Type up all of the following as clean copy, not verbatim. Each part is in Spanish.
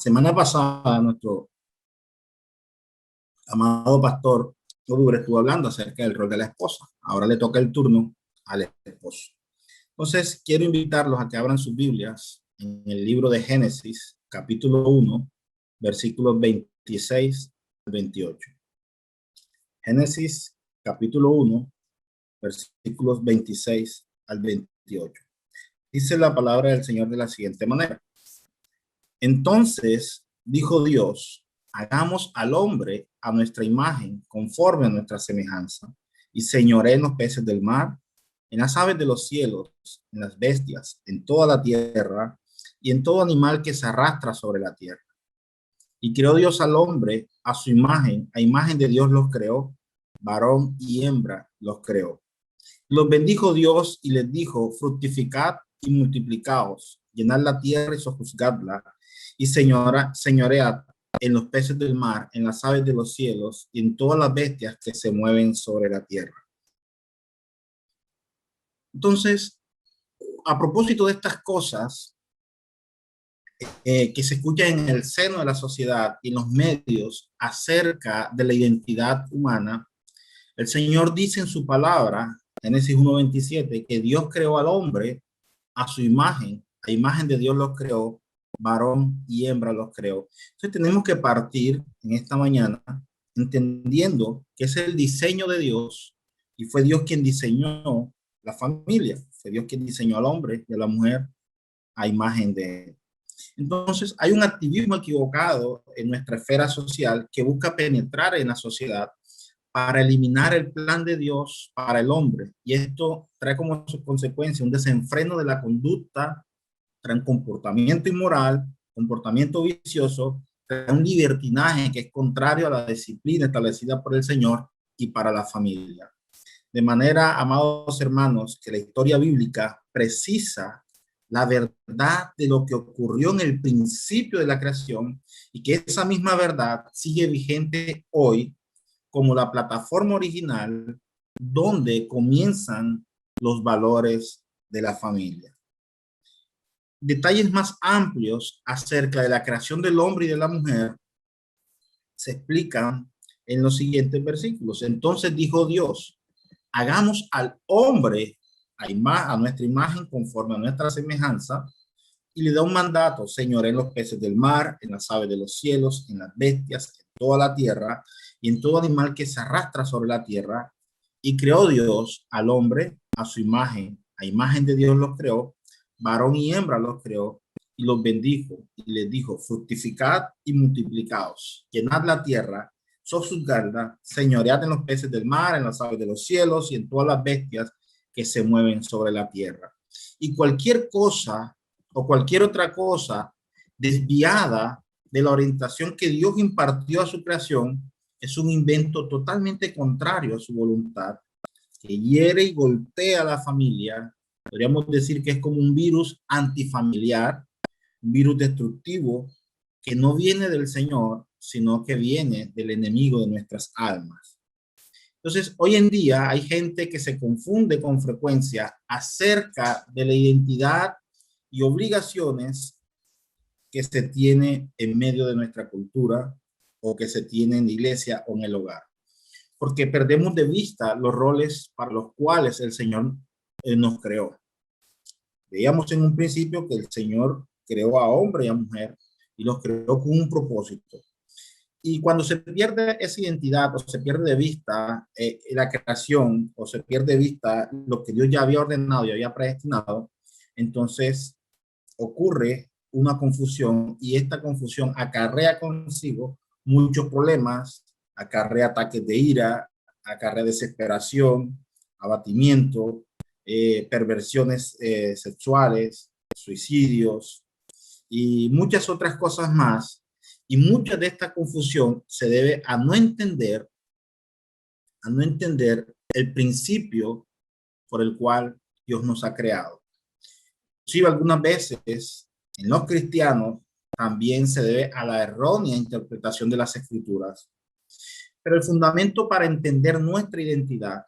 semana pasada nuestro amado pastor Odure estuvo hablando acerca del rol de la esposa. Ahora le toca el turno al esposo. Entonces, quiero invitarlos a que abran sus Biblias en el libro de Génesis, capítulo 1, versículos 26 al 28. Génesis, capítulo 1, versículos 26 al 28. Dice la palabra del Señor de la siguiente manera. Entonces dijo Dios, hagamos al hombre a nuestra imagen, conforme a nuestra semejanza, y señoree en los peces del mar, en las aves de los cielos, en las bestias, en toda la tierra, y en todo animal que se arrastra sobre la tierra. Y creó Dios al hombre a su imagen, a imagen de Dios los creó, varón y hembra los creó. Los bendijo Dios y les dijo, fructificad y multiplicaos, llenad la tierra y sojuzgadla, y señoread en los peces del mar, en las aves de los cielos, y en todas las bestias que se mueven sobre la tierra. Entonces, a propósito de estas cosas que se escuchan en el seno de la sociedad y en los medios acerca de la identidad humana, el Señor dice en su palabra, Génesis 1:27, que Dios creó al hombre a su imagen, a imagen de Dios los creó, varón y hembra los creó. Entonces tenemos que partir en esta mañana entendiendo que es el diseño de Dios y fue Dios quien diseñó la familia, fue Dios quien diseñó al hombre y a la mujer a imagen de él. Entonces hay un activismo equivocado en nuestra esfera social que busca penetrar en la sociedad para eliminar el plan de Dios para el hombre. Y esto trae como consecuencia un desenfreno de la conducta, trae un comportamiento inmoral, comportamiento vicioso, trae un libertinaje que es contrario a la disciplina establecida por el Señor y para la familia. De manera, amados hermanos, que la historia bíblica precisa la verdad de lo que ocurrió en el principio de la creación y que esa misma verdad sigue vigente hoy como la plataforma original donde comienzan los valores de la familia. Detalles más amplios acerca de la creación del hombre y de la mujer se explican en los siguientes versículos. Entonces dijo Dios, hagamos al hombre a nuestra imagen conforme a nuestra semejanza, y le da un mandato, señor, en los peces del mar, en las aves de los cielos, en las bestias, en toda la tierra y en todo animal que se arrastra sobre la tierra. Y creó Dios al hombre a su imagen, a imagen de Dios los creó, varón y hembra los creó, y los bendijo y les dijo, fructificad y multiplicaos, llenad la tierra, sojuzgadla, señoread en los peces del mar, en las aves de los cielos y en todas las bestias que se mueven sobre la tierra. Y cualquier cosa o cualquier otra cosa desviada de la orientación que Dios impartió a su creación es un invento totalmente contrario a su voluntad, que hiere y golpea a la familia. Podríamos decir que es como un virus antifamiliar, un virus destructivo que no viene del Señor, sino que viene del enemigo de nuestras almas. Entonces, hoy en día hay gente que se confunde con frecuencia acerca de la identidad y obligaciones que se tiene en medio de nuestra cultura o que se tiene en la iglesia o en el hogar. Porque perdemos de vista los roles para los cuales el Señor nos creó. Veíamos en un principio que el Señor creó a hombre y a mujer y los creó con un propósito. Y cuando se pierde esa identidad o se pierde de vista la creación o se pierde de vista lo que Dios ya había ordenado y había predestinado, entonces ocurre una confusión y esta confusión acarrea consigo muchos problemas, acarrea ataques de ira, acarrea desesperación, abatimiento, perversiones sexuales, suicidios y muchas otras cosas más. Y mucha de esta confusión se debe a no entender el principio por el cual Dios nos ha creado. Sí, algunas veces en los cristianos también se debe a la errónea interpretación de las escrituras. Pero el fundamento para entender nuestra identidad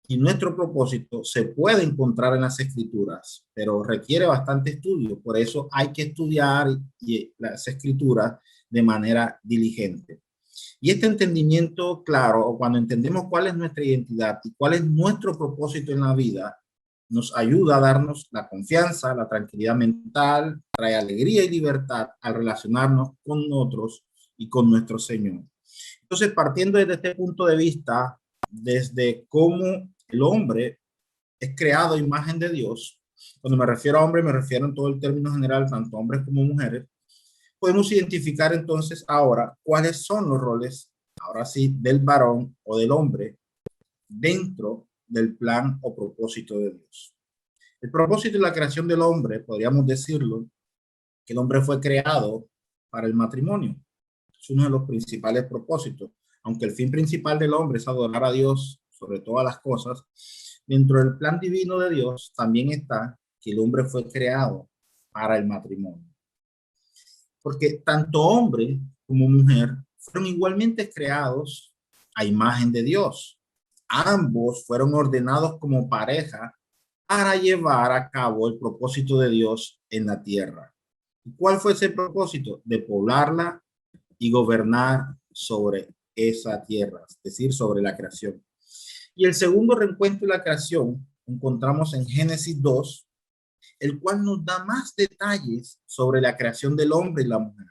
Y nuestro propósito se puede encontrar en las escrituras, pero requiere bastante estudio. Por eso hay que estudiar las escrituras de manera diligente. Y este entendimiento claro, o cuando entendemos cuál es nuestra identidad y cuál es nuestro propósito en la vida, nos ayuda a darnos la confianza, la tranquilidad mental, trae alegría y libertad al relacionarnos con otros y con nuestro Señor. Entonces, partiendo desde este punto de vista, desde cómo el hombre es creado a imagen de Dios, cuando me refiero a hombre, me refiero en todo el término general, tanto hombres como mujeres, podemos identificar entonces ahora cuáles son los roles, ahora sí, del varón o del hombre dentro del plan o propósito de Dios. El propósito de la creación del hombre, podríamos decirlo, que el hombre fue creado para el matrimonio. Es uno de los principales propósitos. Aunque el fin principal del hombre es adorar a Dios sobre todas las cosas, dentro del plan divino de Dios también está que el hombre fue creado para el matrimonio. Porque tanto hombre como mujer fueron igualmente creados a imagen de Dios. Ambos fueron ordenados como pareja para llevar a cabo el propósito de Dios en la tierra. ¿Cuál fue ese propósito? De poblarla y gobernar sobre esa tierra, es decir, sobre la creación. Y el segundo reencuentro de la creación encontramos en Génesis 2, el cual nos da más detalles sobre la creación del hombre y la mujer.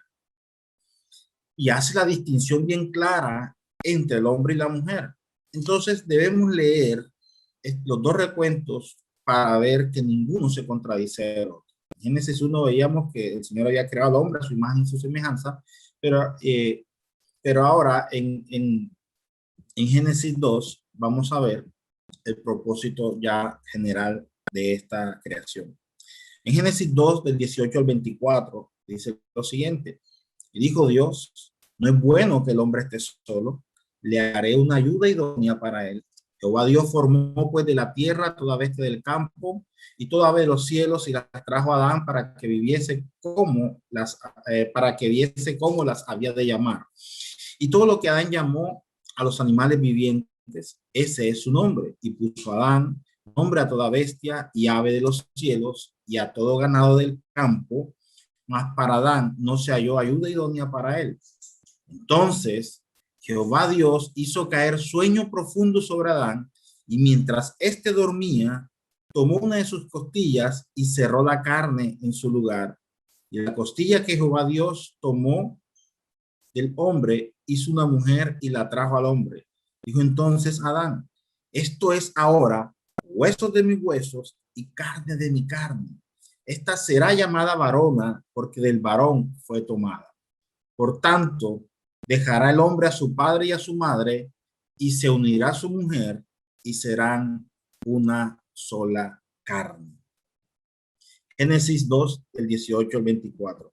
Y hace la distinción bien clara entre el hombre y la mujer. Entonces debemos leer los dos recuentos para ver que ninguno se contradice. En Génesis 1 veíamos que el Señor había creado al hombre a su imagen y su semejanza, pero ahora en Génesis 2 vamos a ver el propósito ya general de esta creación. En Génesis 2, del 18 al 24, dice lo siguiente: y dijo Dios, no es bueno que el hombre esté solo, le haré una ayuda idónea para él. Jehová Dios formó pues de la tierra toda bestia del campo y toda ave de los cielos y las trajo a Adán para que viese cómo las había de llamar. Y todo lo que Adán llamó a los animales vivientes, ese es su nombre. Y puso Adán nombre a toda bestia y ave de los cielos y a todo ganado del campo, mas para Adán no se halló ayuda idónea para él. Entonces Jehová Dios hizo caer sueño profundo sobre Adán, y mientras éste dormía, tomó una de sus costillas y cerró la carne en su lugar. Y la costilla que Jehová Dios tomó del hombre hizo una mujer y la trajo al hombre. Dijo entonces Adán, esto es ahora huesos de mis huesos y carne de mi carne. Esta será llamada varona porque del varón fue tomada. Por tanto, dejará el hombre a su padre y a su madre y se unirá a su mujer y serán una sola carne. Génesis 2, del 18 al 24.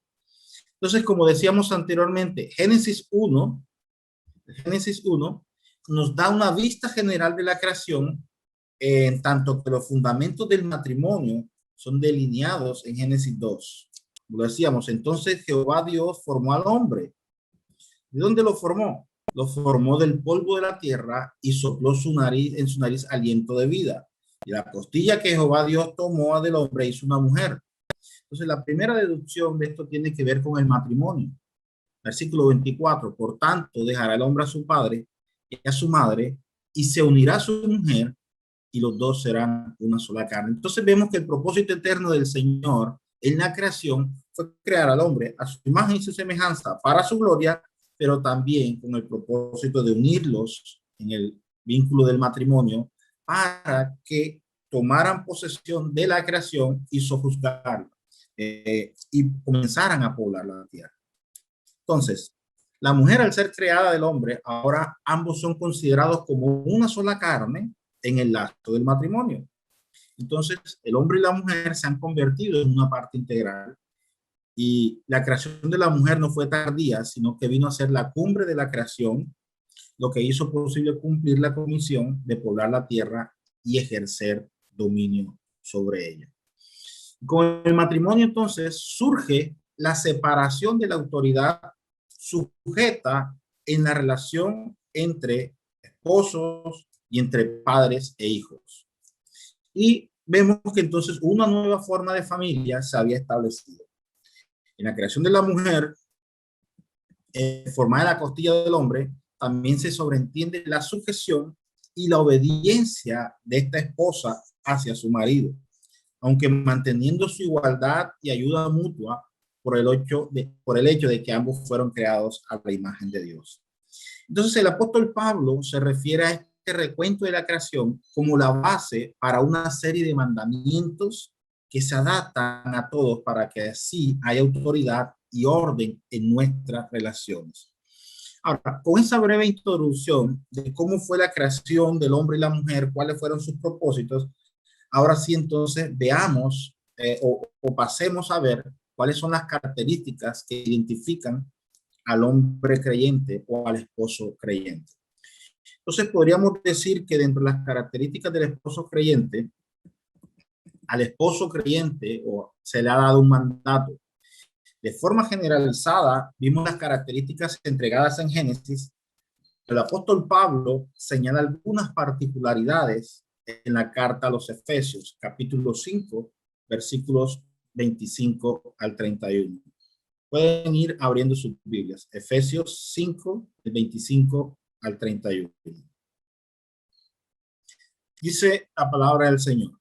Entonces, como decíamos anteriormente, Génesis 1 nos da una vista general de la creación, en tanto que los fundamentos del matrimonio son delineados en Génesis 2. Lo decíamos, entonces Jehová Dios formó al hombre. ¿De dónde lo formó? Lo formó del polvo de la tierra y sopló en su nariz aliento de vida. Y la costilla que Jehová Dios tomó del hombre hizo una mujer. Entonces, la primera deducción de esto tiene que ver con el matrimonio. Versículo 24, por tanto, dejará el hombre a su padre y a su madre y se unirá a su mujer y los dos serán una sola carne. Entonces vemos que el propósito eterno del Señor en la creación fue crear al hombre a su imagen y su semejanza para su gloria, pero también con el propósito de unirlos en el vínculo del matrimonio para que tomaran posesión de la creación y sojuzgarla y comenzaran a poblar la tierra. Entonces, la mujer al ser creada del hombre, ahora ambos son considerados como una sola carne en el acto del matrimonio. Entonces, el hombre y la mujer se han convertido en una parte integral y la creación de la mujer no fue tardía, sino que vino a ser la cumbre de la creación, lo que hizo posible cumplir la comisión de poblar la tierra y ejercer dominio sobre ella. Con el matrimonio entonces surge la separación de la autoridad sujeta en la relación entre esposos y entre padres e hijos. Y vemos que entonces una nueva forma de familia se había establecido. En la creación de la mujer, formada de la costilla del hombre, también se sobreentiende la sujeción y la obediencia de esta esposa hacia su marido, aunque manteniendo su igualdad y ayuda mutua por el hecho de que ambos fueron creados a la imagen de Dios. Entonces el apóstol Pablo se refiere a este recuento de la creación como la base para una serie de mandamientos que se adaptan a todos para que así haya autoridad y orden en nuestras relaciones. Ahora, con esa breve introducción de cómo fue la creación del hombre y la mujer, cuáles fueron sus propósitos, ahora sí entonces veamos o pasemos a ver cuáles son las características que identifican al hombre creyente o al esposo creyente. Entonces podríamos decir que dentro de las características del esposo creyente, al esposo creyente se le ha dado un mandato. De forma generalizada, vimos las características entregadas en Génesis. El apóstol Pablo señala algunas particularidades en la carta a los Efesios, capítulo 5, versículos 25 al 31. Pueden ir abriendo sus Biblias. Efesios 5, del 25 al 31. Dice la palabra del Señor.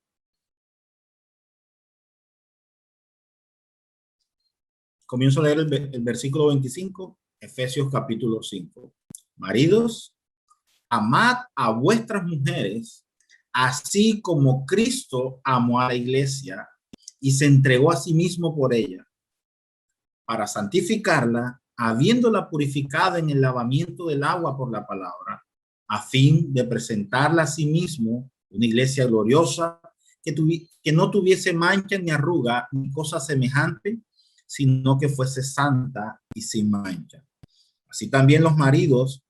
Comienzo a leer el versículo 25, Efesios capítulo 5. Maridos, amad a vuestras mujeres, así como Cristo amó a la iglesia y se entregó a sí mismo por ella, para santificarla, habiéndola purificado en el lavamiento del agua por la palabra, a fin de presentarla a sí mismo una iglesia gloriosa, que no tuviese mancha ni arruga ni cosa semejante, sino que fuese santa y sin mancha. Así también los maridos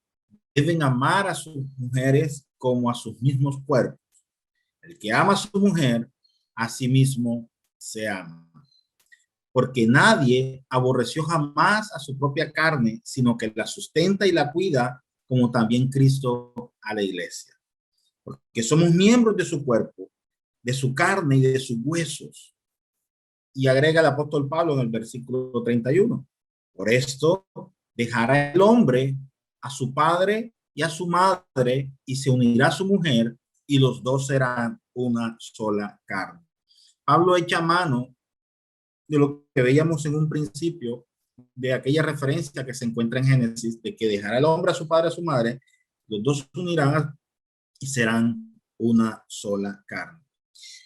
deben amar a sus mujeres como a sus mismos cuerpos. El que ama a su mujer, a sí mismo se ama. Porque nadie aborreció jamás a su propia carne, sino que la sustenta y la cuida, como también Cristo a la iglesia. Porque somos miembros de su cuerpo, de su carne y de sus huesos. Y agrega el apóstol Pablo en el versículo 31. Por esto dejará el hombre a su padre y a su madre y se unirá a su mujer y los dos serán una sola carne. Pablo echa mano de lo que veíamos en un principio, de aquella referencia que se encuentra en Génesis, de que dejará el hombre a su padre y a su madre, los dos se unirán y serán una sola carne.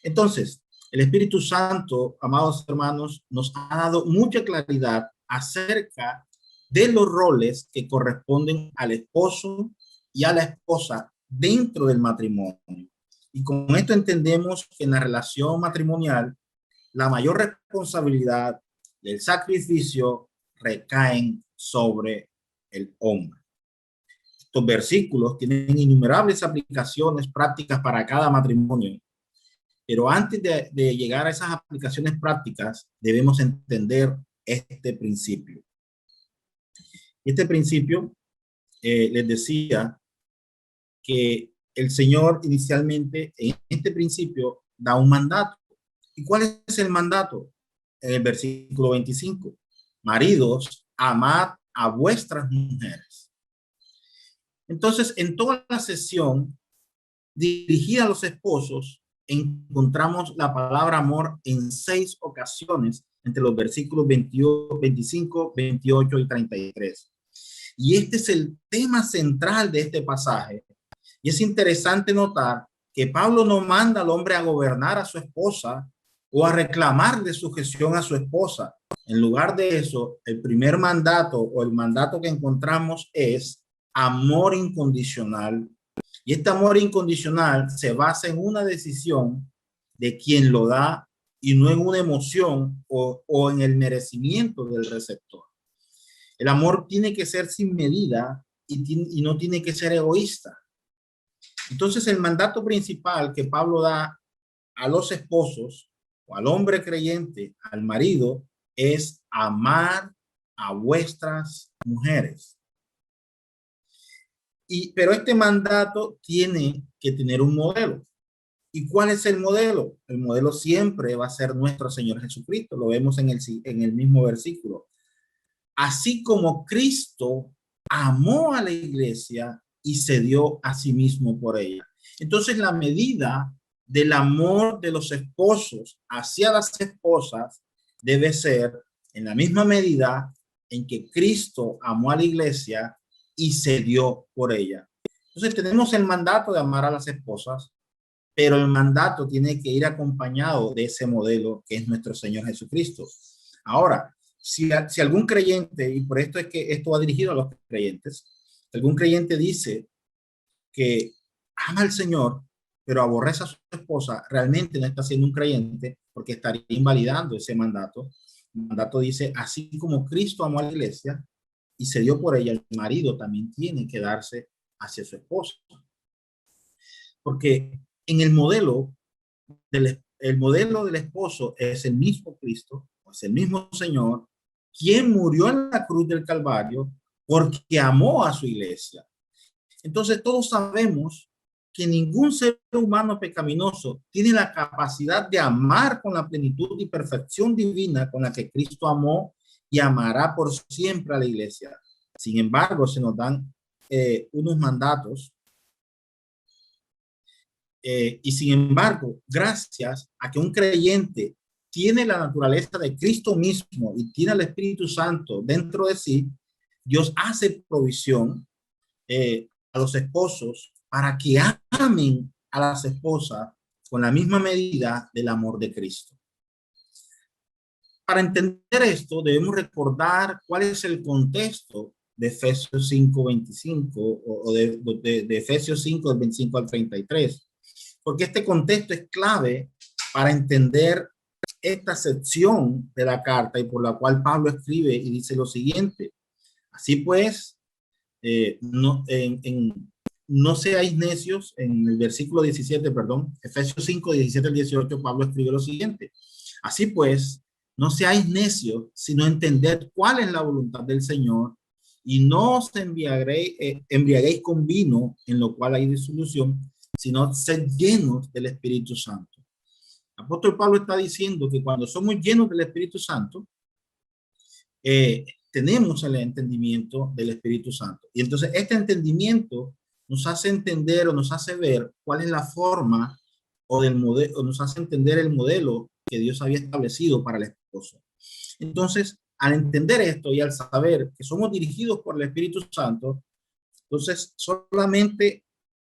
Entonces, el Espíritu Santo, amados hermanos, nos ha dado mucha claridad acerca de los roles que corresponden al esposo y a la esposa dentro del matrimonio. Y con esto entendemos que en la relación matrimonial, la mayor responsabilidad del sacrificio recaen sobre el hombre. Estos versículos tienen innumerables aplicaciones prácticas para cada matrimonio, pero antes de llegar a esas aplicaciones prácticas, debemos entender este principio. Este principio, les decía que el Señor inicialmente en este principio da un mandato. ¿Y cuál es el mandato? En el versículo 25. Maridos, amad a vuestras mujeres. Entonces, en toda la sesión dirigida a los esposos, encontramos la palabra amor en 6 ocasiones entre los versículos 21, 25, 28 y 33. Y este es el tema central de este pasaje. Y es interesante notar que Pablo no manda al hombre a gobernar a su esposa o a reclamar de sujeción a su esposa. En lugar de eso, el primer mandato o el mandato que encontramos es amor incondicional. Y este amor incondicional se basa en una decisión de quien lo da y no en una emoción o en el merecimiento del receptor. El amor tiene que ser sin medida y no tiene que ser egoísta. Entonces, el mandato principal que Pablo da a los esposos o al hombre creyente, al marido, es amar a vuestras mujeres. Pero este mandato tiene que tener un modelo. ¿Y cuál es el modelo? El modelo siempre va a ser nuestro Señor Jesucristo. Lo vemos en el mismo versículo. Así como Cristo amó a la iglesia y se dio a sí mismo por ella. Entonces, la medida del amor de los esposos hacia las esposas debe ser en la misma medida en que Cristo amó a la iglesia y se dio por ella. Entonces, tenemos el mandato de amar a las esposas, pero el mandato tiene que ir acompañado de ese modelo que es nuestro Señor Jesucristo. Ahora, si algún creyente, y por esto es que esto va dirigido a los creyentes, algún creyente dice que ama al Señor, pero aborrece a su esposa, realmente no está siendo un creyente porque estaría invalidando ese mandato. El mandato dice, así como Cristo amó a la iglesia y se dio por ella, el marido también tiene que darse hacia su esposa. Porque en el modelo del esposo es el mismo Cristo, es el mismo Señor, quien murió en la cruz del Calvario porque amó a su iglesia. Entonces todos sabemos que ningún ser humano pecaminoso tiene la capacidad de amar con la plenitud y perfección divina con la que Cristo amó y amará por siempre a la iglesia. Sin embargo, se nos dan unos mandatos y sin embargo, gracias a que un creyente tiene la naturaleza de Cristo mismo y tiene el Espíritu Santo dentro de sí, Dios hace provisión a los esposos para que amen a las esposas con la misma medida del amor de Cristo. Para entender esto, debemos recordar cuál es el contexto de Efesios 5:25 o de Efesios 5, del 25 al 33. Porque este contexto es clave para entender esta sección de la carta y por la cual Pablo escribe y dice lo siguiente. Así pues, no seáis necios, en el versículo 17, perdón, Efesios 5, 17 al 18, Pablo escribe lo siguiente. Así pues, no seáis necios, sino entender cuál es la voluntad del Señor y no os embriaguéis con vino, en lo cual hay disolución, sino ser llenos del Espíritu Santo. El apóstol Pablo está diciendo que cuando somos llenos del Espíritu Santo, tenemos el entendimiento del Espíritu Santo. Y entonces este entendimiento nos hace entender o nos hace ver cuál es la forma o del modelo, o nos hace entender el modelo que Dios había establecido para el esposo. Entonces, al entender esto y al saber que somos dirigidos por el Espíritu Santo, entonces solamente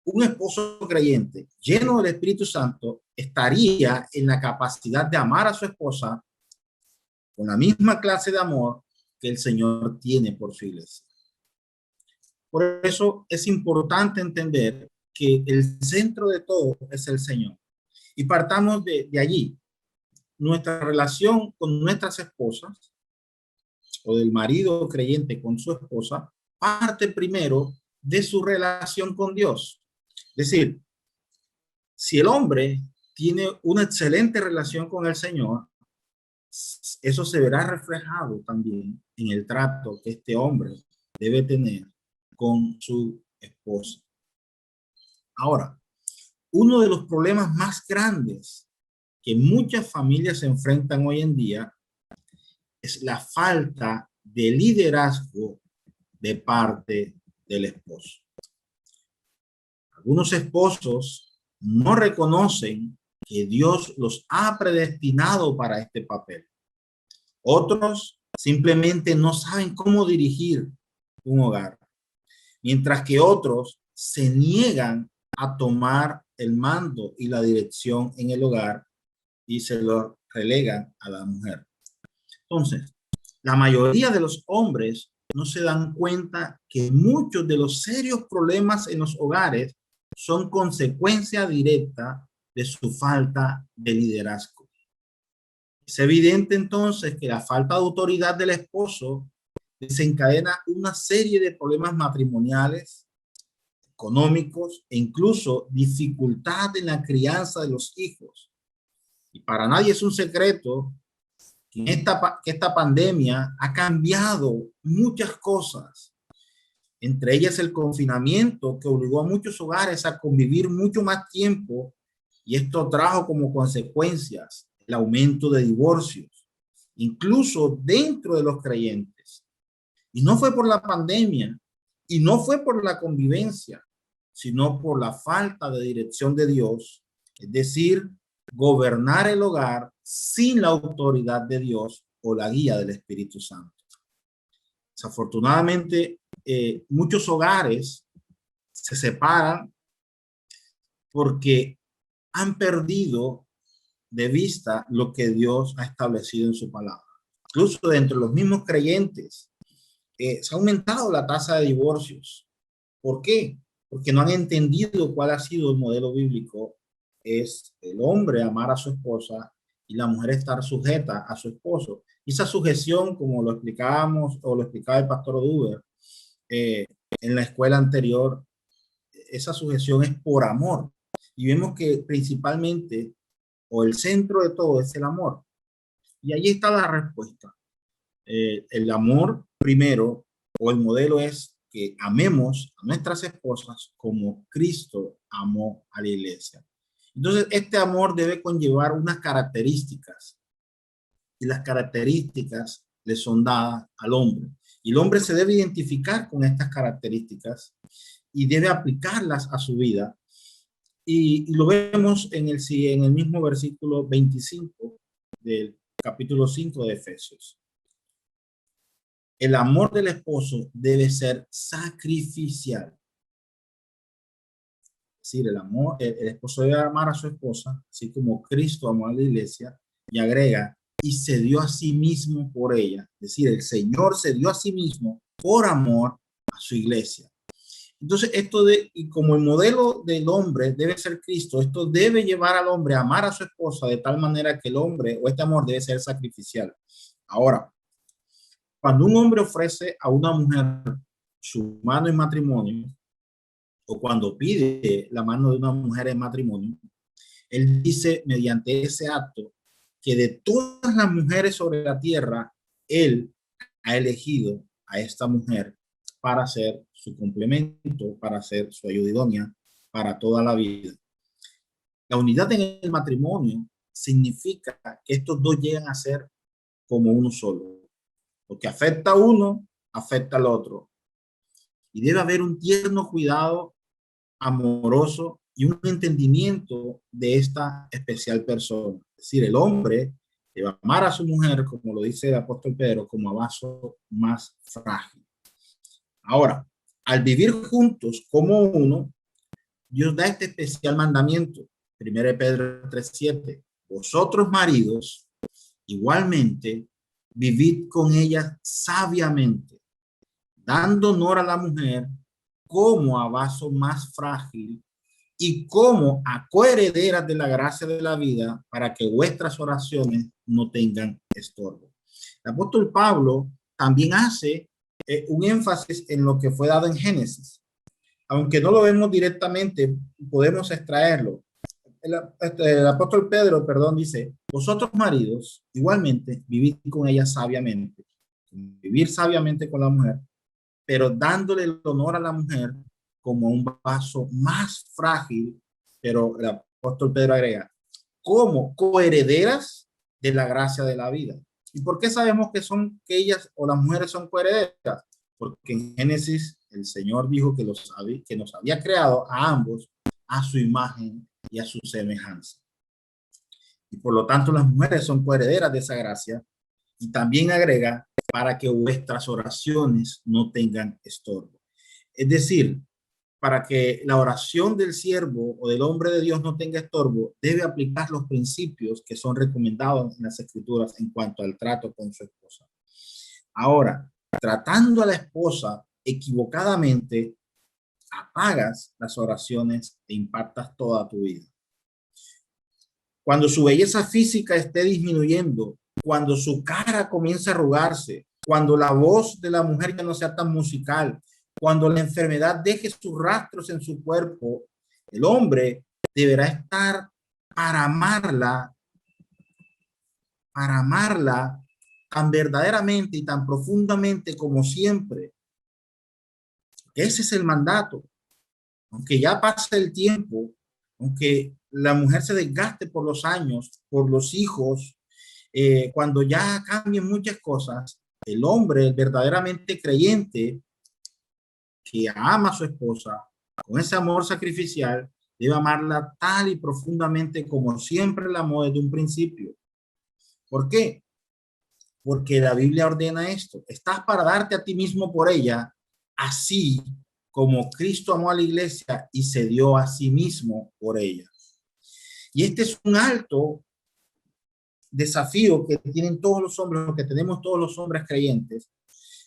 un esposo creyente lleno del Espíritu Santo estaría en la capacidad de amar a su esposa con la misma clase de amor que el Señor tiene por su iglesia. Por eso es importante entender que el centro de todo es el Señor. Y partamos de allí. Nuestra relación con nuestras esposas o del marido creyente con su esposa parte primero de su relación con Dios. Es decir, si el hombre tiene una excelente relación con el Señor, eso se verá reflejado también en el trato que este hombre debe tener con su esposa. Ahora, uno de los problemas más grandes que muchas familias se enfrentan hoy en día es la falta de liderazgo de parte del esposo. Algunos esposos no reconocen que Dios los ha predestinado para este papel. Otros simplemente no saben cómo dirigir un hogar, mientras que otros se niegan a tomar el mando y la dirección en el hogar y se lo relegan a la mujer. Entonces, la mayoría de los hombres no se dan cuenta que muchos de los serios problemas en los hogares son consecuencia directa de su falta de liderazgo. Es evidente entonces que la falta de autoridad del esposo desencadena una serie de problemas matrimoniales, económicos e incluso dificultad en la crianza de los hijos. Y para nadie es un secreto que esta pandemia ha cambiado muchas cosas Entre ellas el confinamiento, que obligó a muchos hogares a convivir mucho más tiempo, y esto trajo como consecuencias el aumento de divorcios, incluso dentro de los creyentes. Y no fue por la pandemia, y no fue por la convivencia, sino por la falta de dirección de Dios, es decir, gobernar el hogar sin la autoridad de Dios o la guía del Espíritu Santo. Desafortunadamente, muchos hogares se separan porque han perdido de vista lo que Dios ha establecido en su palabra. Incluso dentro de los mismos creyentes, se ha aumentado la tasa de divorcios. ¿Por qué? Porque no han entendido cuál ha sido el modelo bíblico. Es el hombre amar a su esposa y la mujer estar sujeta a su esposo. Y esa sujeción, como lo explicábamos o lo explicaba el pastor Duber en la escuela anterior, esa sujeción es por amor. Y vemos que principalmente, o el centro de todo es el amor. Y ahí está la respuesta. El amor primero, o el modelo es que amemos a nuestras esposas como Cristo amó a la iglesia. Entonces, este amor debe conllevar unas características, y las características le son dadas al hombre. Y el hombre se debe identificar con estas características y debe aplicarlas a su vida. Y lo vemos en el mismo versículo 25 del capítulo 5 de Efesios. El amor del esposo debe ser sacrificial. Es decir, el esposo debe amar a su esposa, así como Cristo amó a la iglesia, y agrega, y se dio a sí mismo por ella. Es decir, el Señor se dio a sí mismo por amor a su iglesia. Entonces, y como el modelo del hombre debe ser Cristo, esto debe llevar al hombre a amar a su esposa de tal manera que el hombre o este amor debe ser sacrificial. Ahora, cuando un hombre ofrece a una mujer su mano en matrimonio, o cuando pide la mano de una mujer en matrimonio, él dice mediante ese acto que de todas las mujeres sobre la tierra, él ha elegido a esta mujer para ser su complemento, para ser su ayuda idónea para toda la vida. La unidad en el matrimonio significa que estos dos llegan a ser como uno solo. Lo que afecta a uno, afecta al otro. Y debe haber un tierno cuidado amoroso y un entendimiento de esta especial persona. Es decir, el hombre debe amar a su mujer, como lo dice el apóstol Pedro, como a vaso más frágil. Ahora, al vivir juntos como uno, Dios da este especial mandamiento. 1 Pedro 3:7. Vosotros maridos, igualmente, vivid con ellas sabiamente, dando honor a la mujer como a vaso más frágil y como a coherederas de la gracia de la vida, para que vuestras oraciones no tengan estorbo. El apóstol Pablo también hace un énfasis en lo que fue dado en Génesis. Aunque no lo vemos directamente, podemos extraerlo. El apóstol Pedro, perdón, dice, vosotros maridos, igualmente, vivid con ella sabiamente. Vivir sabiamente con la mujer, pero dándole el honor a la mujer como un vaso más frágil, pero el apóstol Pedro agrega, como coherederas de la gracia de la vida. ¿Y por qué sabemos que ellas o las mujeres son coherederas? Porque en Génesis el Señor dijo que nos había creado a ambos a su imagen y a su semejanza. Y por lo tanto las mujeres son coherederas de esa gracia. Y también agrega, para que vuestras oraciones no tengan estorbo. Es decir, para que la oración del siervo o del hombre de Dios no tenga estorbo, debe aplicar los principios que son recomendados en las escrituras en cuanto al trato con su esposa. Ahora, tratando a la esposa equivocadamente, apagas las oraciones e impactas toda tu vida. Cuando su belleza física esté disminuyendo, cuando su cara comience a arrugarse, cuando la voz de la mujer ya no sea tan musical, cuando la enfermedad deje sus rastros en su cuerpo, el hombre deberá estar para amarla tan verdaderamente y tan profundamente como siempre. Ese es el mandato. Aunque ya pase el tiempo, aunque la mujer se desgaste por los años, por los hijos, cuando ya cambien muchas cosas, el hombre verdaderamente creyente que ama a su esposa con ese amor sacrificial, debe amarla tal y profundamente como siempre la amó desde un principio. ¿Por qué? Porque la Biblia ordena esto. Estás para darte a ti mismo por ella, así como Cristo amó a la iglesia y se dio a sí mismo por ella. Y este es un alto desafío que tienen todos los hombres, que tenemos todos los hombres creyentes.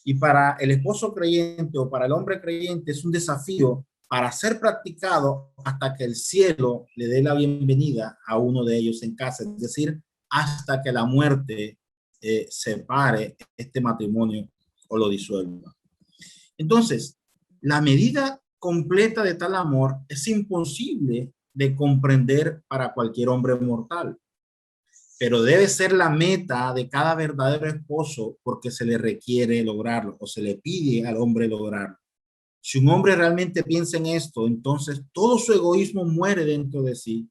Y para el esposo creyente o para el hombre creyente es un desafío para ser practicado hasta que el cielo le dé la bienvenida a uno de ellos en casa, es decir, hasta que la muerte separe este matrimonio o lo disuelva. Entonces, la medida completa de tal amor es imposible de comprender para cualquier hombre mortal, pero debe ser la meta de cada verdadero esposo porque se le requiere lograrlo o se le pide al hombre lograrlo. Si un hombre realmente piensa en esto, entonces todo su egoísmo muere dentro de sí.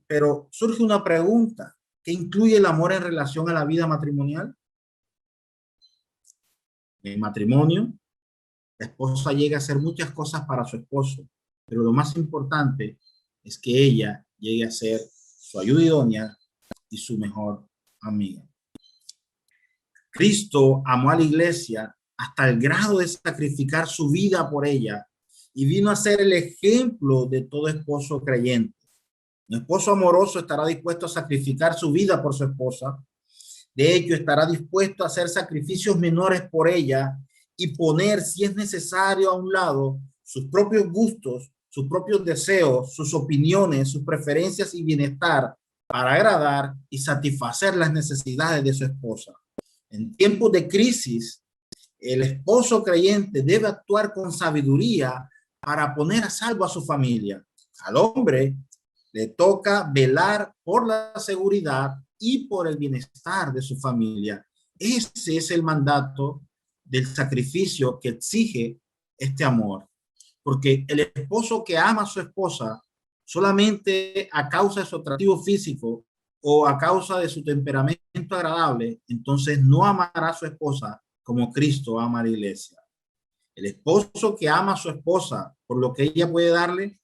Pero surge una pregunta: ¿qué incluye el amor en relación a la vida matrimonial? En el matrimonio, la esposa llega a hacer muchas cosas para su esposo, pero lo más importante es que ella llegue a ser su ayuda idónea y su mejor amiga. Cristo amó a la iglesia hasta el grado de sacrificar su vida por ella y vino a ser el ejemplo de todo esposo creyente. Un esposo amoroso estará dispuesto a sacrificar su vida por su esposa. De hecho, estará dispuesto a hacer sacrificios menores por ella y poner, si es necesario, a un lado sus propios gustos, sus propios deseos, sus opiniones, sus preferencias y bienestar para agradar y satisfacer las necesidades de su esposa. En tiempos de crisis, el esposo creyente debe actuar con sabiduría para poner a salvo a su familia. Al hombre le toca velar por la seguridad y por el bienestar de su familia. Ese es el mandato del sacrificio que exige este amor. Porque el esposo que ama a su esposa solamente a causa de su atractivo físico o a causa de su temperamento agradable, entonces no amará a su esposa como Cristo ama a la iglesia. El esposo que ama a su esposa por lo que ella puede darle,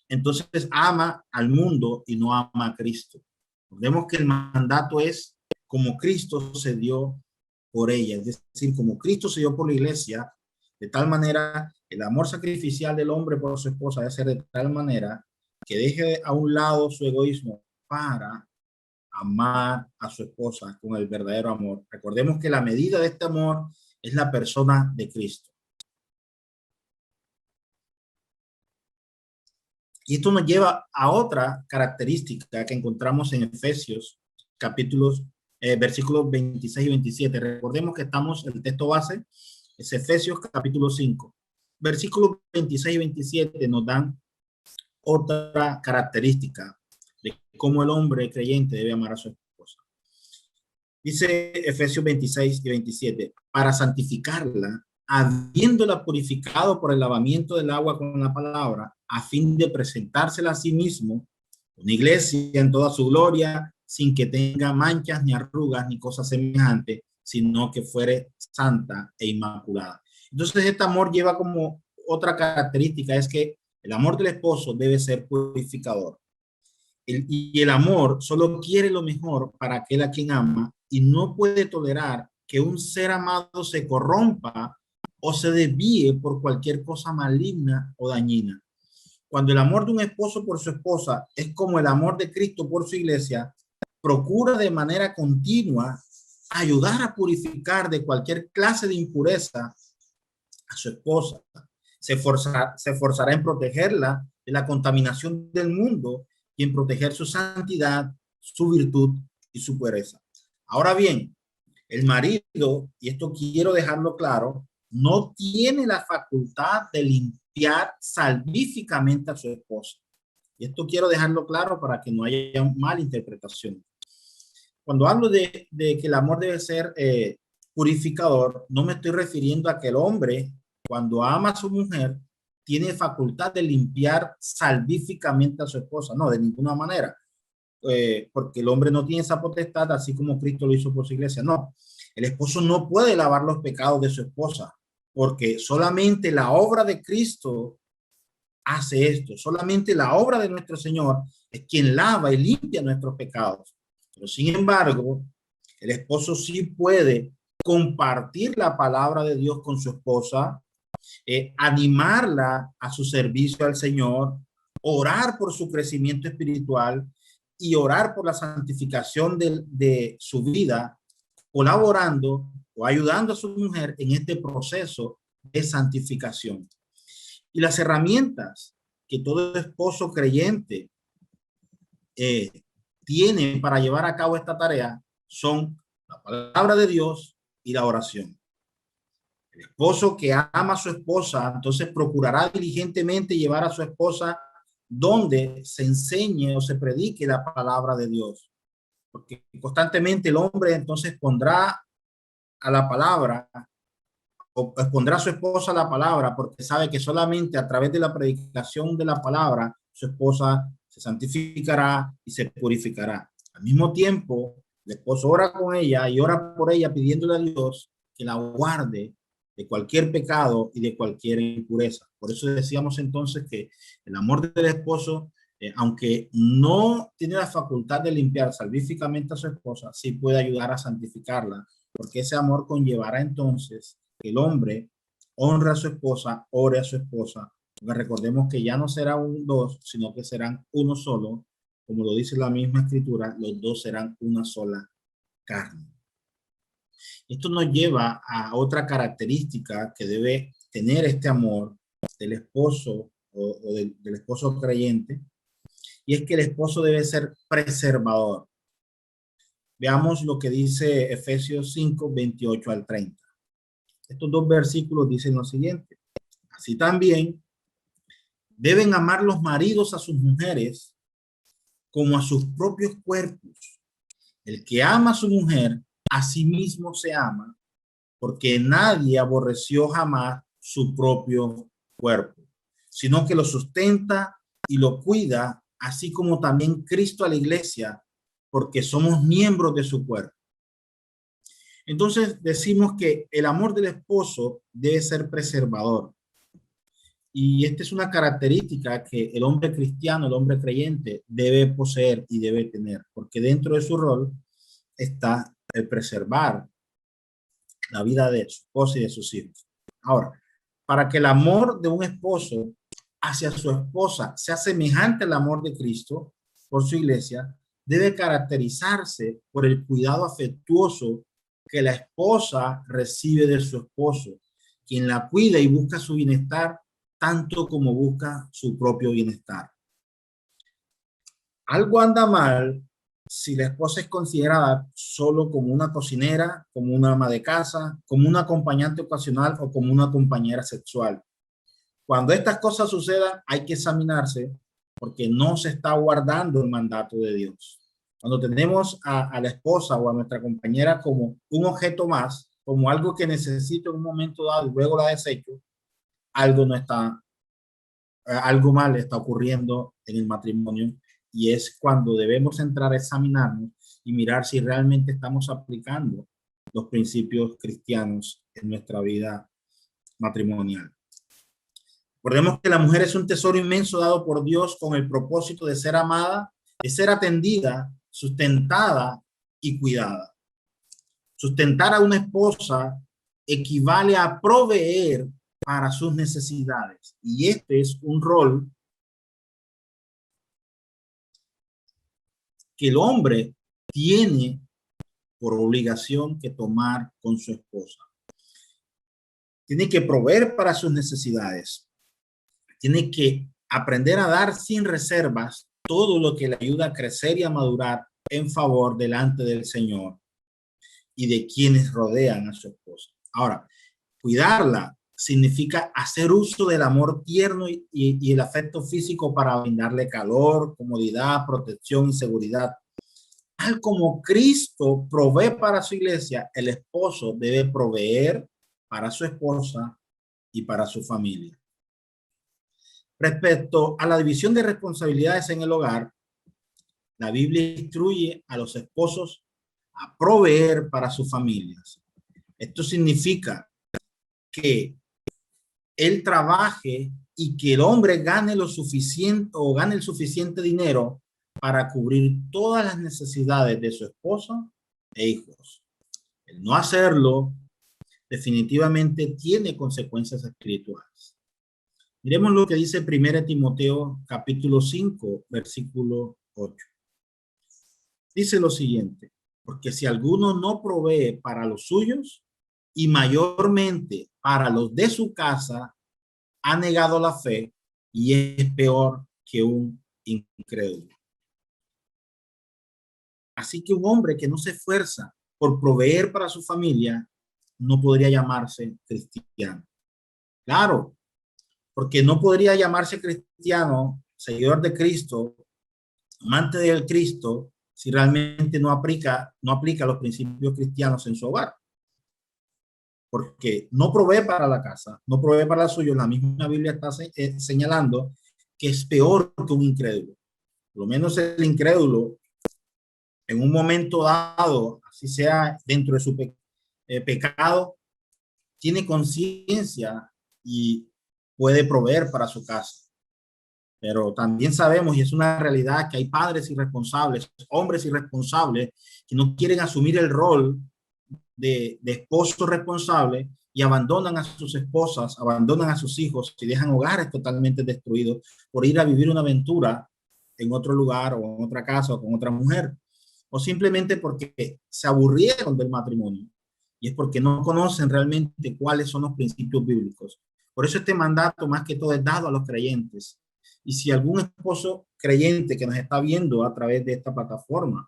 entonces ama al mundo y no ama a Cristo. Recordemos que el mandato es como Cristo se dio por ella, es decir, como Cristo se dio por la iglesia, de tal manera el amor sacrificial del hombre por su esposa debe ser de tal manera que deje a un lado su egoísmo para amar a su esposa con el verdadero amor. Recordemos que la medida de este amor es la persona de Cristo. Y esto nos lleva a otra característica que encontramos en Efesios, versículos 26 y 27. Recordemos que el texto base es Efesios capítulo 5. Versículos 26 y 27 nos dan otra característica de cómo el hombre creyente debe amar a su esposa. Dice Efesios 26 y 27, para santificarla, habiéndola purificado por el lavamiento del agua con la palabra, a fin de presentársela a sí mismo, una iglesia en toda su gloria, sin que tenga manchas ni arrugas ni cosas semejantes, sino que fuere santa e inmaculada. Entonces este amor lleva como otra característica, es que el amor del esposo debe ser purificador. Y el amor solo quiere lo mejor para aquel a quien ama y no puede tolerar que un ser amado se corrompa o se desvíe por cualquier cosa maligna o dañina. Cuando el amor de un esposo por su esposa es como el amor de Cristo por su iglesia, procura de manera continua ayudar a purificar de cualquier clase de impureza a su esposa. Se esforzará en protegerla de la contaminación del mundo y en proteger su santidad, su virtud y su pureza. Ahora bien, el marido, y esto quiero dejarlo claro, no tiene la facultad de limpiar salvíficamente a su esposa. Y esto quiero dejarlo claro para que no haya mala interpretación. Cuando hablo de que el amor debe ser purificador, no me estoy refiriendo a que el hombre, cuando ama a su mujer, tiene facultad de limpiar salvíficamente a su esposa. No, de ninguna manera. Porque el hombre no tiene esa potestad, así como Cristo lo hizo por su iglesia. No, el esposo no puede lavar los pecados de su esposa, porque solamente la obra de Cristo hace esto. Solamente la obra de nuestro Señor es quien lava y limpia nuestros pecados. Pero sin embargo, el esposo sí puede compartir la palabra de Dios con su esposa, animarla a su servicio al Señor, orar por su crecimiento espiritual y orar por la santificación de su vida, colaborando o ayudando a su mujer en este proceso de santificación. Y las herramientas que todo esposo creyente tiene para llevar a cabo esta tarea son la palabra de Dios y la oración. El esposo que ama a su esposa, entonces procurará diligentemente llevar a su esposa donde se enseñe o se predique la palabra de Dios. Porque constantemente el hombre entonces pondrá a la palabra o expondrá a su esposa la palabra, porque sabe que solamente a través de la predicación de la palabra su esposa se santificará y se purificará. Al mismo tiempo, el esposo ora con ella y ora por ella pidiéndole a Dios que la guarde de cualquier pecado y de cualquier impureza. Por eso decíamos entonces que el amor del esposo, aunque no tiene la facultad de limpiar salvíficamente a su esposa, sí puede ayudar a santificarla, porque ese amor conllevará entonces que el hombre honra a su esposa, ore a su esposa, porque recordemos que ya no será un dos, sino que serán uno solo, como lo dice la misma escritura, los dos serán una sola carne. Esto nos lleva a otra característica que debe tener este amor del esposo o del esposo creyente, y es que el esposo debe ser preservador. Veamos lo que dice Efesios 5, 28 al 30. Estos dos versículos dicen lo siguiente: así también deben amar los maridos a sus mujeres como a sus propios cuerpos. El que ama a su mujer, a sí mismo se ama, porque nadie aborreció jamás su propio cuerpo, sino que lo sustenta y lo cuida, así como también Cristo a la iglesia, porque somos miembros de su cuerpo. Entonces decimos que el amor del esposo debe ser preservador. Y esta es una característica que el hombre cristiano, el hombre creyente, debe poseer y debe tener, porque dentro de su rol está el preservar la vida de su esposa y de sus hijos. Ahora, para que el amor de un esposo hacia su esposa sea semejante al amor de Cristo por su iglesia, debe caracterizarse por el cuidado afectuoso que la esposa recibe de su esposo, quien la cuida y busca su bienestar tanto como busca su propio bienestar. Algo anda mal si la esposa es considerada solo como una cocinera, como una ama de casa, como una acompañante ocasional o como una compañera sexual. Cuando estas cosas sucedan, hay que examinarse porque no se está guardando el mandato de Dios. Cuando tenemos a la esposa o a nuestra compañera como un objeto más, como algo que necesito en un momento dado y luego la desecho, algo no está, algo mal está ocurriendo en el matrimonio, y es cuando debemos entrar a examinarnos y mirar si realmente estamos aplicando los principios cristianos en nuestra vida matrimonial. Recordemos que la mujer es un tesoro inmenso dado por Dios con el propósito de ser amada, de ser atendida, sustentada y cuidada. Sustentar a una esposa equivale a proveer para sus necesidades, y este es un rol que el hombre tiene por obligación que tomar con su esposa. Tiene que proveer para sus necesidades. Tiene que aprender a dar sin reservas todo lo que le ayuda a crecer y a madurar en favor delante del Señor y de quienes rodean a su esposa. Ahora, cuidarla significa hacer uso del amor tierno y el afecto físico para brindarle calor, comodidad, protección y seguridad. Tal como Cristo provee para su iglesia, el esposo debe proveer para su esposa y para su familia. Respecto a la división de responsabilidades en el hogar, la Biblia instruye a los esposos a proveer para sus familias. Esto significa que él trabaje y que el hombre gane lo suficiente o gane el suficiente dinero para cubrir todas las necesidades de su esposa e hijos. El no hacerlo definitivamente tiene consecuencias espirituales. Miremos lo que dice 1 Timoteo capítulo 5, versículo 8. Dice lo siguiente: porque si alguno no provee para los suyos y mayormente para los de su casa, ha negado la fe y es peor que un incrédulo. Así que un hombre que no se esfuerza por proveer para su familia no podría llamarse cristiano. Claro, porque no podría llamarse cristiano, seguidor de Cristo, amante del Cristo, si realmente no aplica los principios cristianos en su hogar. Porque no provee para la casa, no provee para la suya. La misma Biblia está señalando que es peor que un incrédulo. Por lo menos el incrédulo, en un momento dado, así sea dentro de su pecado, tiene conciencia y puede proveer para su casa. Pero también sabemos, y es una realidad, que hay padres irresponsables, hombres irresponsables, que no quieren asumir el rol de esposo responsable y abandonan a sus esposas, abandonan a sus hijos y dejan hogares totalmente destruidos por ir a vivir una aventura en otro lugar o en otra casa o con otra mujer, o simplemente porque se aburrieron del matrimonio, y es porque no conocen realmente cuáles son los principios bíblicos. Por eso este mandato más que todo es dado a los creyentes. Y si algún esposo creyente que nos está viendo a través de esta plataforma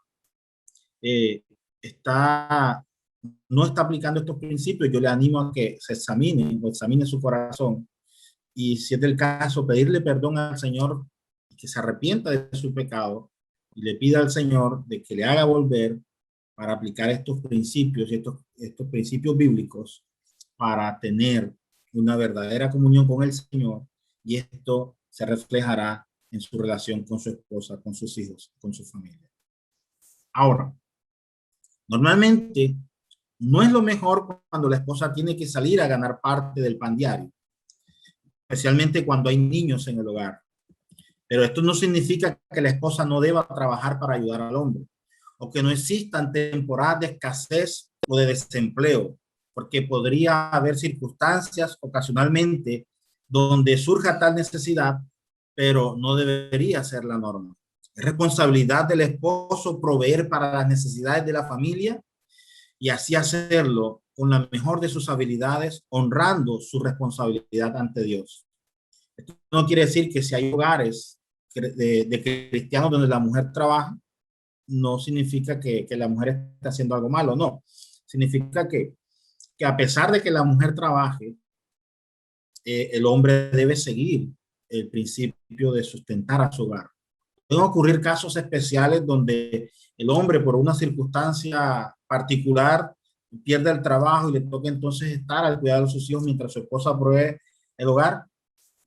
no está aplicando estos principios, yo le animo a que se examine su corazón, y si es del caso, pedirle perdón al Señor, que se arrepienta de su pecado y le pida al Señor de que le haga volver para aplicar estos principios y estos principios bíblicos para tener una verdadera comunión con el Señor, y esto se reflejará en su relación con su esposa, con sus hijos, con su familia. Ahora, normalmente no es lo mejor cuando la esposa tiene que salir a ganar parte del pan diario, especialmente cuando hay niños en el hogar. Pero esto no significa que la esposa no deba trabajar para ayudar al hombre, o que no existan temporadas de escasez o de desempleo, porque podría haber circunstancias ocasionalmente donde surja tal necesidad, pero no debería ser la norma. Es responsabilidad del esposo proveer para las necesidades de la familia y así hacerlo con la mejor de sus habilidades, honrando su responsabilidad ante Dios. Esto no quiere decir que si hay hogares de cristianos donde la mujer trabaja, no significa que la mujer está haciendo algo malo, no. Significa que a pesar de que la mujer trabaje, el hombre debe seguir el principio de sustentar a su hogar. Pueden ocurrir casos especiales donde el hombre, por una circunstancia particular, pierde el trabajo y le toca entonces estar al cuidado de sus hijos mientras su esposa provee el hogar.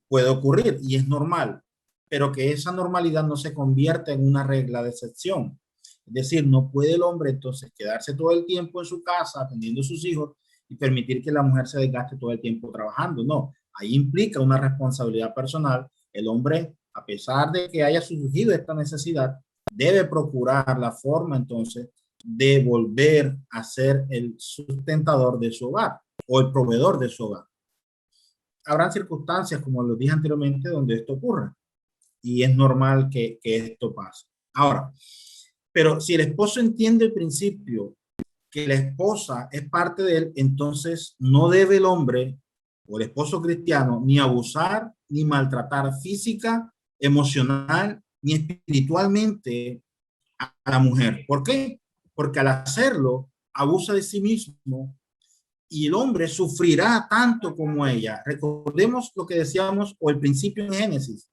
Puede ocurrir y es normal, pero que esa normalidad no se convierta en una regla de excepción. Es decir, no puede el hombre entonces quedarse todo el tiempo en su casa atendiendo a sus hijos y permitir que la mujer se desgaste todo el tiempo trabajando. No, ahí implica una responsabilidad personal. El hombre, a pesar de que haya surgido esta necesidad, debe procurar la forma entonces de volver a ser el sustentador de su hogar o el proveedor de su hogar. Habrán circunstancias, como lo dije anteriormente, donde esto ocurra, y es normal que esto pase. Ahora, pero si el esposo entiende el principio que la esposa es parte de él, entonces no debe el hombre o el esposo cristiano ni abusar ni maltratar física, emocional ni espiritualmente a la mujer. ¿Por qué? Porque al hacerlo abusa de sí mismo y el hombre sufrirá tanto como ella. Recordemos lo que decíamos o el principio en Génesis.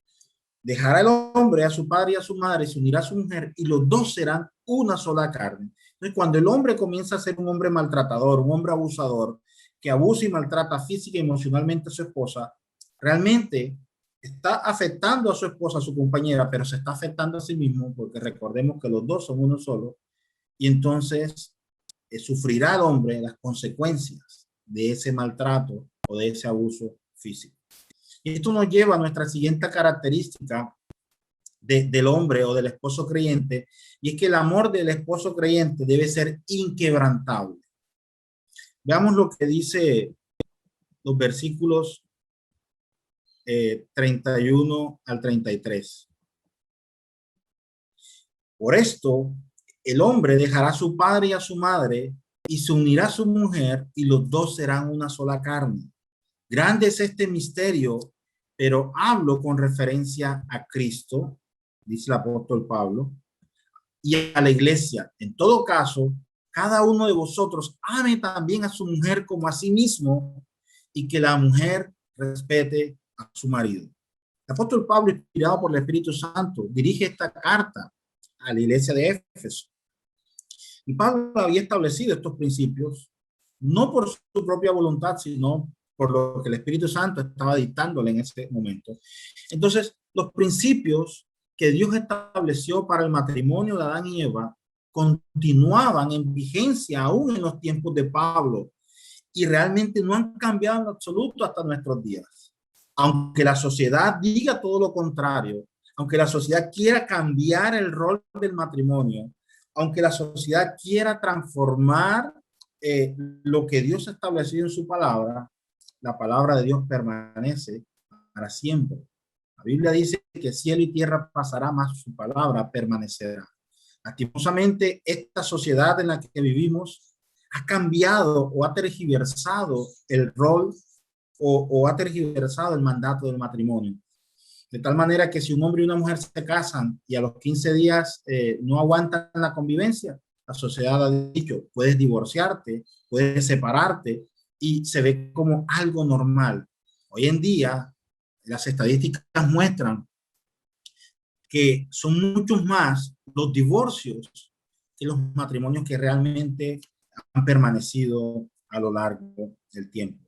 Dejará el hombre a su padre y a su madre, se unirá a su mujer y los dos serán una sola carne. Entonces, cuando el hombre comienza a ser un hombre maltratador, un hombre abusador, que abusa y maltrata física y emocionalmente a su esposa, realmente está afectando a su esposa, a su compañera, pero se está afectando a sí mismo, porque recordemos que los dos son uno solo, y entonces sufrirá el hombre las consecuencias de ese maltrato o de ese abuso físico. Y esto nos lleva a nuestra siguiente característica del hombre o del esposo creyente, y es que el amor del esposo creyente debe ser inquebrantable. Veamos lo que dice los versículos 31 al 33. Por esto, el hombre dejará a su padre y a su madre y se unirá a su mujer y los dos serán una sola carne. Grande es este misterio, pero hablo con referencia a Cristo, dice el apóstol Pablo, y a la iglesia. En todo caso, cada uno de vosotros ame también a su mujer como a sí mismo y que la mujer respete a su marido. El apóstol Pablo, inspirado por el Espíritu Santo, dirige esta carta a la iglesia de Éfeso. Y Pablo había establecido estos principios, no por su propia voluntad, sino por lo que el Espíritu Santo estaba dictándole en ese momento. Entonces, los principios que Dios estableció para el matrimonio de Adán y Eva continuaban en vigencia aún en los tiempos de Pablo y realmente no han cambiado en absoluto hasta nuestros días. Aunque la sociedad diga todo lo contrario, aunque la sociedad quiera cambiar el rol del matrimonio, aunque la sociedad quiera transformar lo que Dios ha establecido en su palabra, la palabra de Dios permanece para siempre. La Biblia dice que cielo y tierra pasará, mas su palabra permanecerá. Lastimosamente, esta sociedad en la que vivimos ha cambiado o ha tergiversado el rol o ha tergiversado el mandato del matrimonio. De tal manera que si un hombre y una mujer se casan y a los 15 días no aguantan la convivencia, la sociedad ha dicho, puedes divorciarte, puedes separarte, y se ve como algo normal. Hoy en día, las estadísticas muestran que son muchos más los divorcios que los matrimonios que realmente han permanecido a lo largo del tiempo.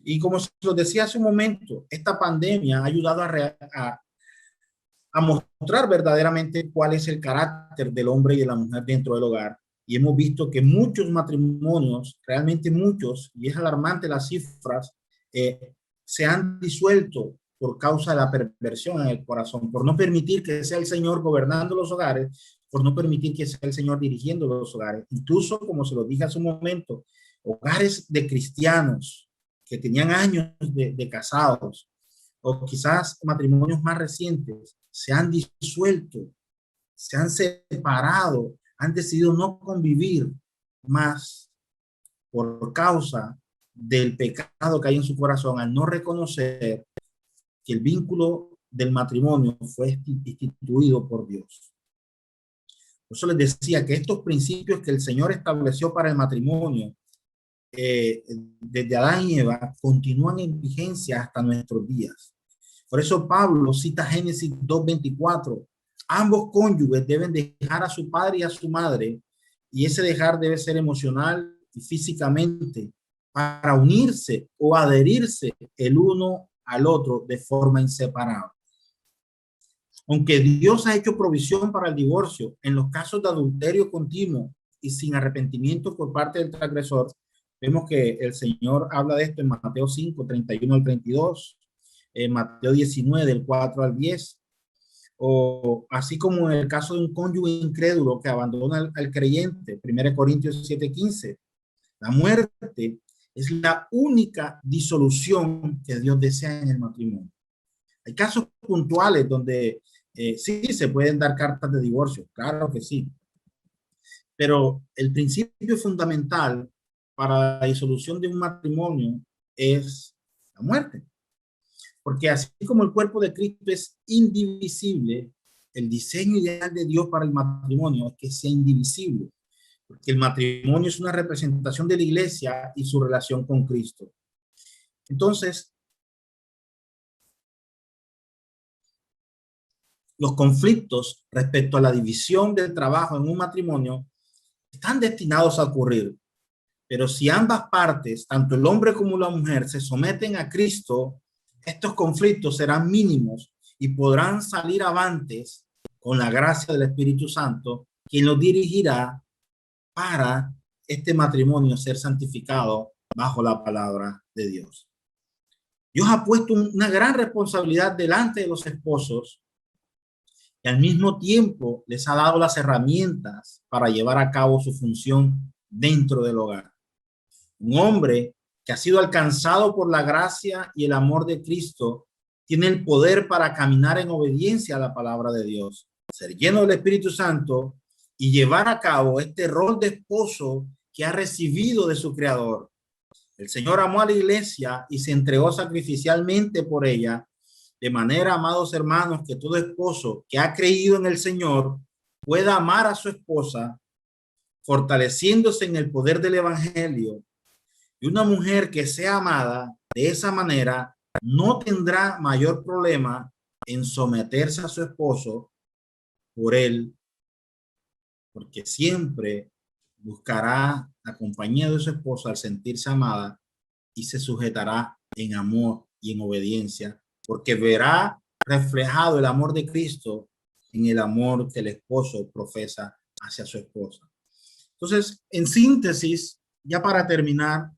Y como se lo decía hace un momento, esta pandemia ha ayudado a mostrar verdaderamente cuál es el carácter del hombre y de la mujer dentro del hogar. Y hemos visto que muchos matrimonios, realmente muchos, y es alarmante las cifras, se han disuelto por causa de la perversión en el corazón, por no permitir que sea el Señor gobernando los hogares, por no permitir que sea el Señor dirigiendo los hogares. Incluso, como se lo dije hace un momento, hogares de cristianos que tenían años de casados, o quizás matrimonios más recientes, se han disuelto, se han separado, han decidido no convivir más por causa del pecado que hay en su corazón, al no reconocer que el vínculo del matrimonio fue instituido por Dios. Por eso les decía que estos principios que el Señor estableció para el matrimonio desde Adán y Eva continúan en vigencia hasta nuestros días. Por eso Pablo cita Génesis 2:24. Ambos cónyuges deben dejar a su padre y a su madre, y ese dejar debe ser emocional y físicamente, para unirse o adherirse el uno al otro de forma inseparable. Aunque Dios ha hecho provisión para el divorcio en los casos de adulterio continuo y sin arrepentimiento por parte del transgresor, vemos que el Señor habla de esto en Mateo 5, 31 al 32, en Mateo 19, del 4 al 10, o así como en el caso de un cónyuge incrédulo que abandona al creyente, 1 Corintios 7, 15. La muerte es la única disolución que Dios desea en el matrimonio. Hay casos puntuales donde sí se pueden dar cartas de divorcio, claro que sí, pero el principio fundamental para la disolución de un matrimonio es la muerte. Porque así como el cuerpo de Cristo es indivisible, el diseño ideal de Dios para el matrimonio es que sea indivisible, porque el matrimonio es una representación de la iglesia y su relación con Cristo. Entonces, los conflictos respecto a la división del trabajo en un matrimonio están destinados a ocurrir. Pero si ambas partes, tanto el hombre como la mujer, se someten a Cristo, estos conflictos serán mínimos y podrán salir avantes con la gracia del Espíritu Santo, quien los dirigirá para este matrimonio ser santificado bajo la palabra de Dios. Dios ha puesto una gran responsabilidad delante de los esposos y al mismo tiempo les ha dado las herramientas para llevar a cabo su función dentro del hogar. Un hombre que ha sido alcanzado por la gracia y el amor de Cristo tiene el poder para caminar en obediencia a la palabra de Dios, ser lleno del Espíritu Santo y llevar a cabo este rol de esposo que ha recibido de su Creador. El Señor amó a la iglesia y se entregó sacrificialmente por ella. De manera, amados hermanos, que todo esposo que ha creído en el Señor pueda amar a su esposa, fortaleciéndose en el poder del Evangelio. Y una mujer que sea amada de esa manera no tendrá mayor problema en someterse a su esposo por él, porque siempre buscará la compañía de su esposo al sentirse amada y se sujetará en amor y en obediencia, porque verá reflejado el amor de Cristo en el amor que el esposo profesa hacia su esposa. Entonces, en síntesis, ya para terminar,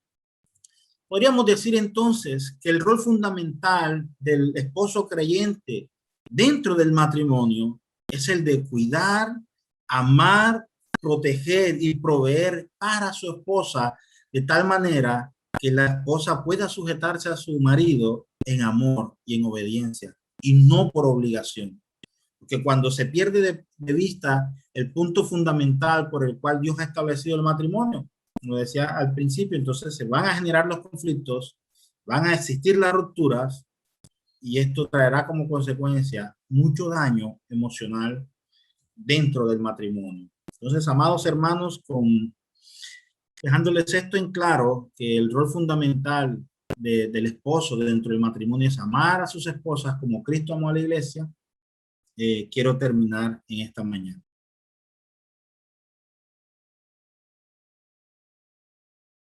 podríamos decir entonces que el rol fundamental del esposo creyente dentro del matrimonio es el de cuidar, amar, proteger y proveer para su esposa de tal manera que la esposa pueda sujetarse a su marido en amor y en obediencia y no por obligación. Porque cuando se pierde de vista el punto fundamental por el cual Dios ha establecido el matrimonio, como decía al principio, entonces se van a generar los conflictos, van a existir las rupturas y esto traerá como consecuencia mucho daño emocional dentro del matrimonio. Entonces, amados hermanos, dejándoles esto en claro, que el rol fundamental del esposo dentro del matrimonio es amar a sus esposas como Cristo amó a la iglesia, quiero terminar en esta mañana.